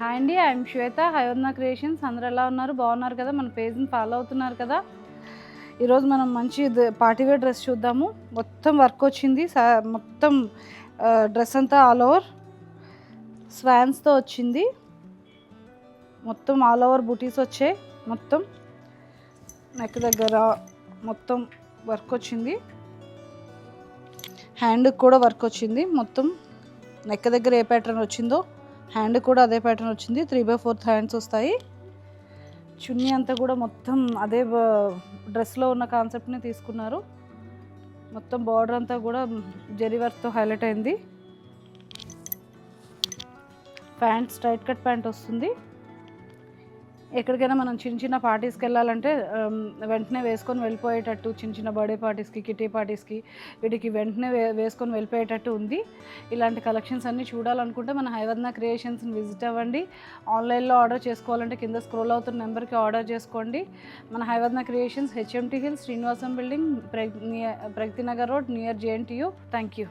Hi అండి, I'm Shweta, హైవర్నా creations. అందరూ ఎలా ఉన్నారు? బాగున్నారు కదా? మన పేజ్ని ఫాలో అవుతున్నారు కదా? ఈరోజు మనం మంచి పార్టీ వేర్ డ్రెస్ చూద్దాము. మొత్తం వర్క్ వచ్చింది, మొత్తం డ్రెస్ అంతా ఆల్ ఓవర్ స్వాన్స్తో వచ్చింది. మొత్తం ఆల్ ఓవర్ బూటీస్ వచ్చాయి. మొత్తం నెక్ దగ్గర మొత్తం వర్క్ వచ్చింది. హ్యాండ్కి కూడా వర్క్ వచ్చింది. మొత్తం నెక్ దగ్గర ఏ ప్యాటర్న్ వచ్చిందో హ్యాండ్ కూడా అదే ప్యాటర్న్ వచ్చింది. 3/4 హ్యాండ్స్ వస్తాయి. చున్నీ అంతా కూడా మొత్తం అదే డ్రెస్లో ఉన్న కాన్సెప్ట్ని తీసుకున్నారు. మొత్తం బార్డర్ అంతా కూడా జరీ వర్క్తో హైలైట్ అయింది. ప్యాంట్ స్ట్రైట్ కట్ ప్యాంట్ వస్తుంది. ఎక్కడికైనా మనం చిన్న చిన్న పార్టీస్కి వెళ్ళాలంటే వెంటనే వేసుకొని వెళ్ళిపోయేటట్టు, చిన్న చిన్న బర్త్డే పార్టీస్కి, కిటీ పార్టీస్కి వీటికి వెంటనే వేసుకొని వెళ్ళిపోయేటట్టు ఉంది. ఇలాంటి కలెక్షన్స్ అన్నీ చూడాలనుకుంటే మన హైవర్నా క్రియేషన్స్ని విజిట్ అవ్వండి. ఆన్లైన్లో ఆర్డర్ చేసుకోవాలంటే కింద స్క్రోల్ అవుతున్న నెంబర్కి ఆర్డర్ చేసుకోండి. మన Hivarna creations HMT hills, Srinivasam building, Pragathi Nagar road, near JNTU. Thank you.